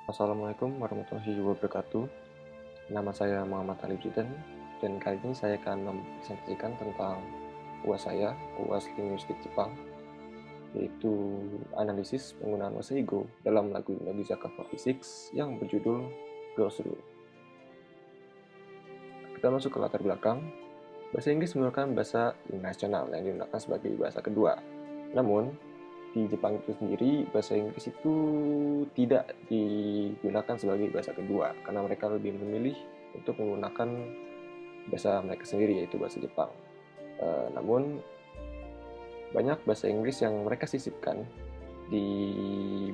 Assalamualaikum warahmatullahi wabarakatuh. Nama saya Muhammad Ali Jidan, dan kali ini saya akan mempresentasikan tentang UAS saya, UAS Linguistik Jepang, yaitu analisis penggunaan bahasa Igo dalam lagu Nagisa 46 yang berjudul Girls Rule. Kita masuk ke latar belakang. Bahasa Inggris merupakan bahasa nasional yang digunakan sebagai bahasa kedua. Namun, di Jepang itu sendiri, bahasa Inggris itu tidak digunakan sebagai bahasa kedua, karena mereka lebih memilih untuk menggunakan bahasa mereka sendiri, yaitu bahasa Jepang. Namun, banyak bahasa Inggris yang mereka sisipkan di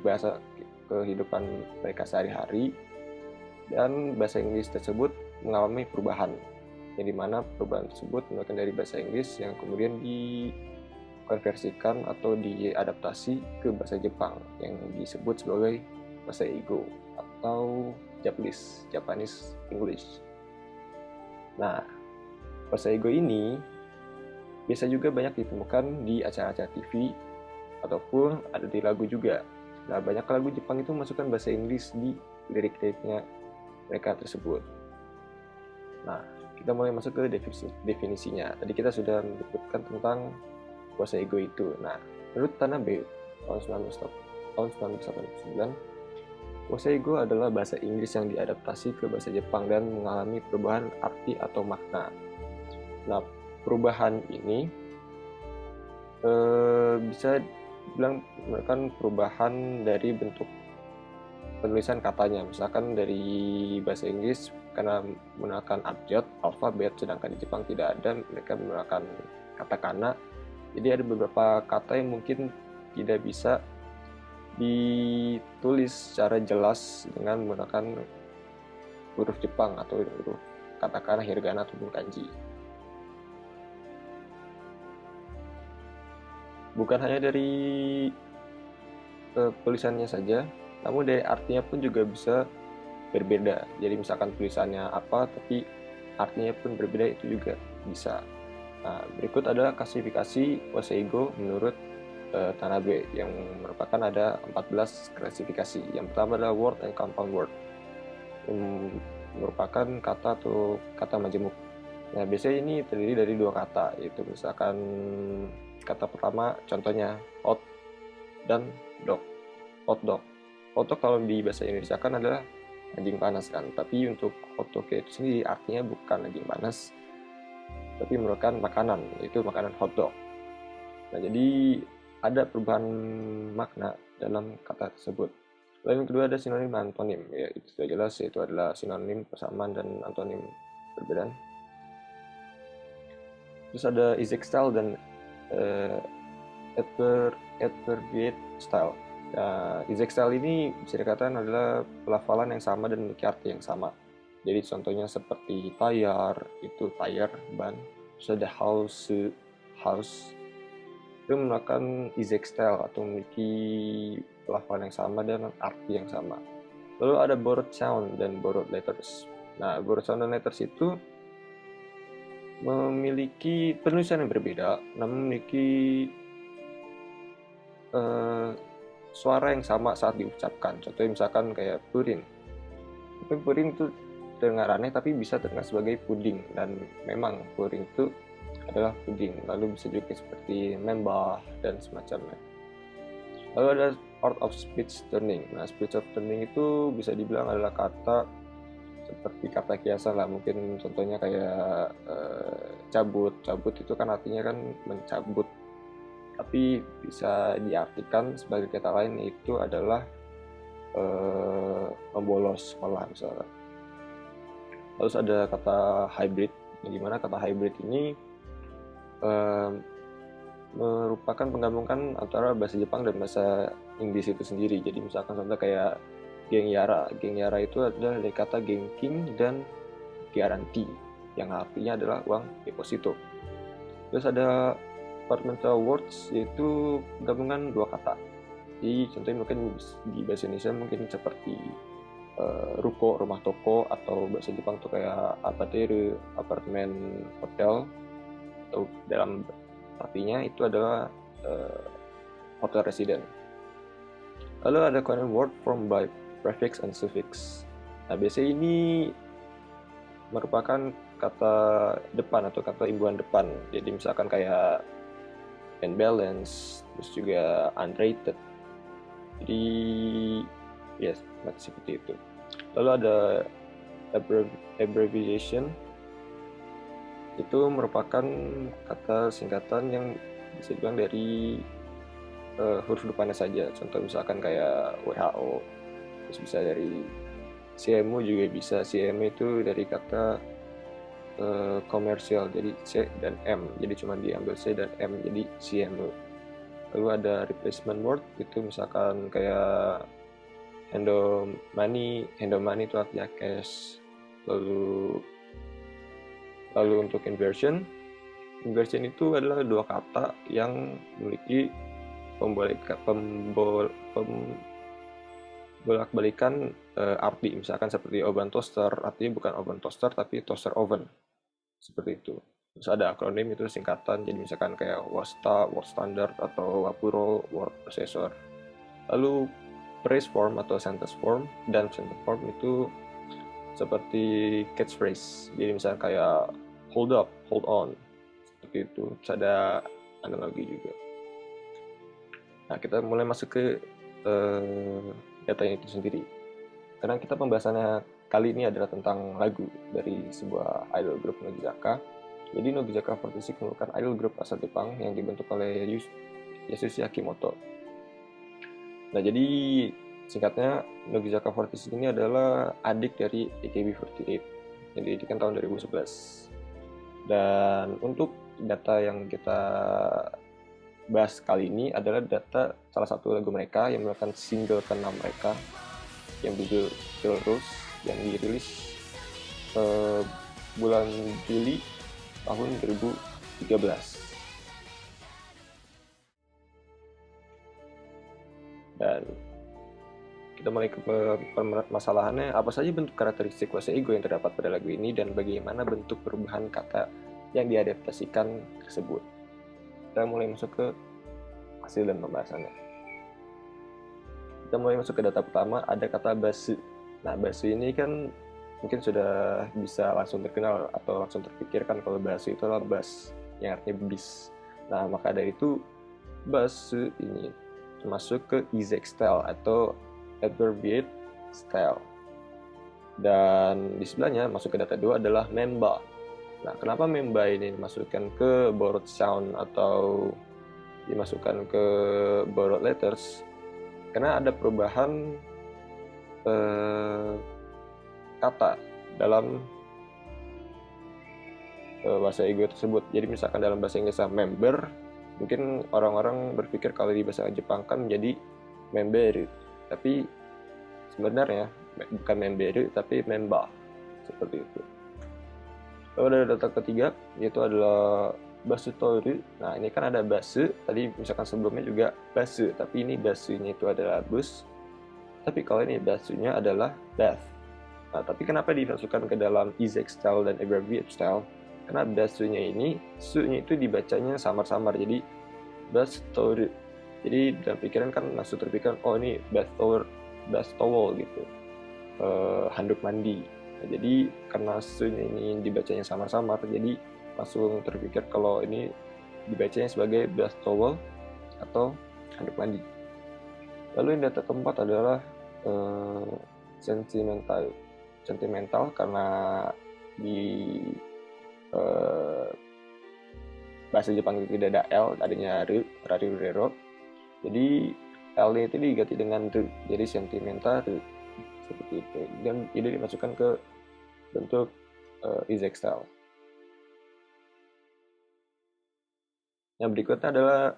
bahasa kehidupan mereka sehari-hari, dan bahasa Inggris tersebut mengalami perubahan, yang dimana perubahan tersebut merupakan dari bahasa Inggris yang kemudian dikonversikan atau diadaptasi ke bahasa Jepang yang disebut sebagai bahasa Igo atau Japanese English. Nah, bahasa Igo ini biasa juga banyak ditemukan di acara-acara TV ataupun ada di lagu juga. Nah, banyak lagu Jepang itu memasukkan bahasa Inggris di lirik-liriknya mereka tersebut. Nah, kita mulai masuk ke definisinya. Tadi kita sudah menyebutkan tentang bahasa Igo itu. Nah, menurut Tanabe tahun 1989, bahasa Igo adalah bahasa Inggris yang diadaptasi ke bahasa Jepang dan mengalami perubahan arti atau makna. Nah, perubahan ini bisa dibilang merupakan perubahan dari bentuk penulisan katanya. Misalkan dari bahasa Inggris karena menggunakan abjad, alfabet, sedangkan di Jepang tidak ada, mereka menggunakan katakana. Jadi ada beberapa kata yang mungkin tidak bisa ditulis secara jelas dengan menggunakan huruf Jepang atau huruf katakana, hiragana ataupun kanji. Bukan hanya dari tulisannya saja, namun dari artinya pun juga bisa berbeda. Jadi misalkan tulisannya apa, tapi artinya pun berbeda, itu juga bisa. Nah, berikut adalah klasifikasi bahasa Igo menurut Tanabe yang merupakan ada 14 klasifikasi. Yang pertama adalah word and compound word, yang merupakan kata atau kata majemuk. Nah, biasanya ini terdiri dari dua kata, yaitu misalkan kata pertama contohnya hot dan dog. Hot dog. Hot dog kalau di bahasa Indonesia kan adalah anjing panas kan, tapi untuk hot dog itu sendiri artinya bukan anjing panas, tapi merupakan makanan, yaitu makanan hot dog. Nah, jadi ada perubahan makna dalam kata tersebut. Lalu yang kedua ada sinonim dan antonim. Ya, itu sudah jelas, yaitu adalah sinonim persamaan dan antonim perbedaan. Terus ada exact style dan adverbiate style. Nah, exact style ini bisa dikatakan adalah pelafalan yang sama dan memiliki arti yang sama. Jadi contohnya seperti tayar, itu tayar, ban. Terus ada house, itu menggunakan exact style atau memiliki pelafalan yang sama dan arti yang sama. Lalu ada borrowed sound dan borrowed letters. Nah, borrowed sound dan letters itu memiliki penulisan yang berbeda, namun memiliki suara yang sama saat diucapkan. Contohnya misalkan kayak purin. Tapi purin itu terdengar aneh, tapi bisa terdengar sebagai puding, dan memang puring itu adalah puding. Lalu bisa juga seperti membah dan semacamnya. Lalu ada art of speech turning. Nah, speech of turning itu bisa dibilang adalah kata seperti kata kiasan lah. Mungkin contohnya kayak cabut. Cabut itu kan artinya kan mencabut, tapi bisa diartikan sebagai kata lain, yaitu adalah membolos sekolah misalnya. Terus ada kata hybrid, yang dimana kata hybrid ini merupakan penggabungan antara bahasa Jepang dan bahasa Inggris itu sendiri. Jadi misalkan contoh kayak gengyara. Gengyara itu adalah dari kata genking dan guarantee, yang artinya adalah uang deposito. Terus ada departmental words, yaitu gabungan dua kata. Jadi contohnya mungkin di bahasa Indonesia mungkin seperti ruko, rumah toko, atau bahasa Jepang tuh kayak apateru, apartemen, hotel, atau dalam artinya itu adalah hotel resident. Lalu ada common word from by prefix and suffix. Nah, biasanya ini merupakan kata depan atau kata imbuhan depan. Jadi misalkan kayak unbalanced, terus juga unrated. Jadi yes, seperti itu. Lalu ada abbreviation, itu merupakan kata singkatan yang bisa dibilang dari huruf depannya saja. Contoh misalkan kayak WHO, terus bisa dari CMU juga bisa. CMU itu dari kata komersial, jadi C dan M, jadi cuma diambil C dan M, jadi CMU. Lalu ada replacement word, itu misalkan kayak handle money itu artinya cash. Lalu untuk inversion itu adalah dua kata yang memiliki bolak-balikan arti. Misalkan seperti oven toaster, artinya bukan oven toaster tapi toaster oven, seperti itu. Terus ada akronim, itu singkatan, jadi misalkan kayak WASTA, Word Standard, atau Wapuro, Word Processor. Lalu phrase form atau sentence form dan sentence form itu seperti catchphrase, jadi misalnya kayak hold up, hold on, seperti itu. Terus ada analogi juga. Nah, kita mulai masuk ke datanya itu sendiri. Karena kita pembahasannya kali ini adalah tentang lagu dari sebuah idol group Nogizaka. Jadi Nogizaka 46 merupakan idol group asal Jepang yang dibentuk oleh Yasushi Akimoto. Nah, jadi singkatnya Nogizaka 46 ini adalah adik dari AKB48 yang didirikan tahun 2011. Dan untuk data yang kita bahas kali ini adalah data salah satu lagu mereka yang merupakan single ke-6 mereka yang berjudul Girl Rules, yang dirilis bulan Juli tahun 2013. Dan kita mulai ke permasalahannya, apa saja bentuk karakteristik waseigo yang terdapat pada lagu ini dan bagaimana bentuk perubahan kata yang diadaptasikan tersebut. Kita mulai masuk ke hasil dan pembahasannya. Kita mulai masuk ke data pertama, ada kata basu. Nah, basu ini kan mungkin sudah bisa langsung terkenal atau langsung terpikirkan kalau basu itu adalah bus, yang artinya bis. Nah, maka dari itu basu ini masuk ke Izek style atau abbreviate style. Dan di sebelahnya masuk ke data 2 adalah memba. Nah, kenapa memba ini dimasukkan ke borrowed sound atau dimasukkan ke borrowed letters? Karena ada perubahan kata dalam bahasa Inggris tersebut. Jadi misalkan dalam bahasa Inggris member, mungkin orang-orang berpikir kalau di bahasa Jepang kan menjadi member, tapi sebenarnya bukan member tapi memba, seperti itu. Lalu ada data ketiga, yaitu adalah basu toru. Nah, ini kan ada basu, tadi misalkan sebelumnya juga basu, tapi ini basunya itu adalah bus, tapi kalau ini basunya adalah bath. Nah, tapi kenapa dimasukkan ke dalam Izek style dan abbreviate style? Karena basunya ini, su-nya itu dibacanya samar-samar, jadi bath toru. Jadi dalam pikiran kan langsung terpikir, oh ini bath towel gitu, handuk mandi. Nah, jadi karena su-nya ini dibacanya samar-samar, jadi langsung terpikir kalau ini dibacanya sebagai bath towel atau handuk mandi. Lalu yang data keempat adalah sentimental karena di bahasa Jepang itu tidak ada L, adanya rarurero. Jadi L itu diganti dengan R, jadi sentimental R, seperti itu. Dan ini dimasukkan ke bentuk Izek style. Yang berikutnya adalah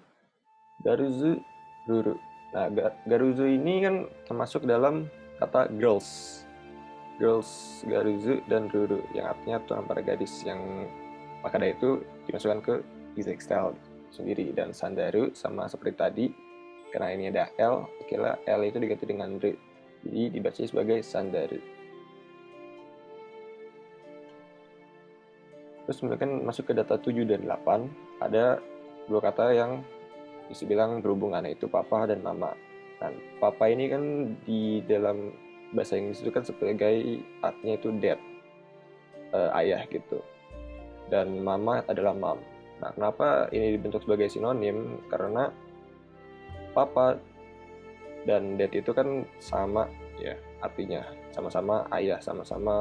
garuzu ruru. Nah, garuzu ini kan termasuk dalam kata girls, garuzu, dan ruru, yang artinya tuan para gadis. Yang maka dari itu dimasukkan ke Izek style sendiri. Dan sandaru sama seperti tadi, karena ini ada L, akhirnya L itu diganti dengan R, jadi dibaca sebagai sandaru. Terus kemudian masuk ke data 7 dan 8, ada dua kata yang bisa bilang berhubungan, yaitu papa dan mama. Dan papa ini kan di dalam bahasa Inggris itu kan sebagai artinya itu dad, ayah gitu. Dan mama adalah mom. Nah, kenapa ini dibentuk sebagai sinonim? Karena papa dan dad itu kan sama ya artinya, sama-sama ayah, sama-sama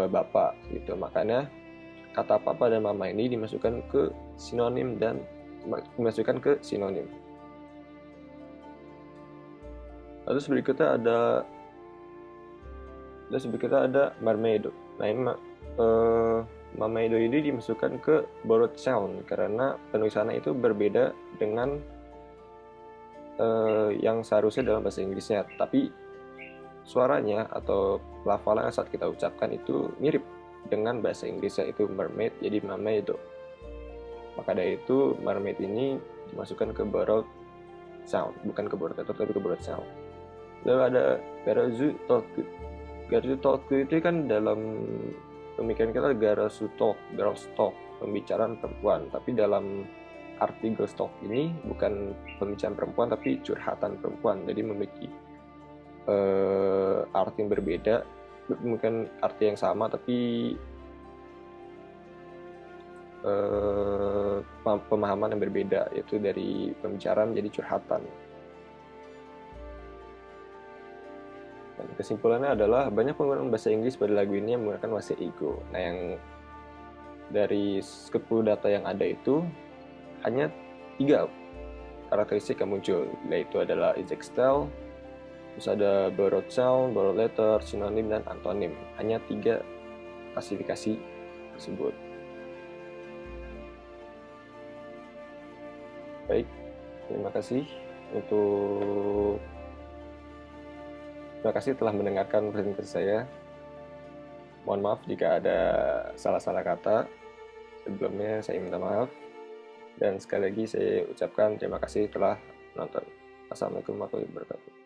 bapak gitu. Makanya kata papa dan mama ini dimasukkan ke sinonim dan dimasukkan ke sinonim. Lalu berikutnya ada marmedo. Nah, ini marmedo ini dimasukkan ke borrowed sound karena penulisannya itu berbeda dengan yang seharusnya dalam bahasa Inggrisnya, tapi suaranya atau pelafalan saat kita ucapkan itu mirip dengan bahasa Inggrisnya, itu mermaid jadi marmedo. Maka dari itu mermaid ini dimasukkan ke borrowed sound, bukan ke borrowed letter tapi ke borrowed sound. Lalu ada garazu toku. Garazu toku itu kan dalam pemikiran kita garazu talk, girls talk, pembicaraan perempuan, tapi dalam arti girls talk ini bukan pembicaraan perempuan tapi curhatan perempuan, jadi memiliki arti yang berbeda, mungkin arti yang sama tapi pemahaman yang berbeda, yaitu dari pembicaraan menjadi curhatan. Dan kesimpulannya adalah banyak penggunaan bahasa Inggris pada lagu ini yang menggunakan bahasa ego. Nah, yang dari 10 data yang ada itu hanya 3 karakteristik yang muncul, yaitu adalah exact style, terus ada borrowed sound, borrowed letter, sinonim, dan antonim. Hanya 3 klasifikasi tersebut. Baik, terima kasih telah mendengarkan presentasi saya. Mohon maaf jika ada salah-salah kata. Sebelumnya saya minta maaf. Dan sekali lagi saya ucapkan terima kasih telah menonton. Assalamualaikum warahmatullahi wabarakatuh.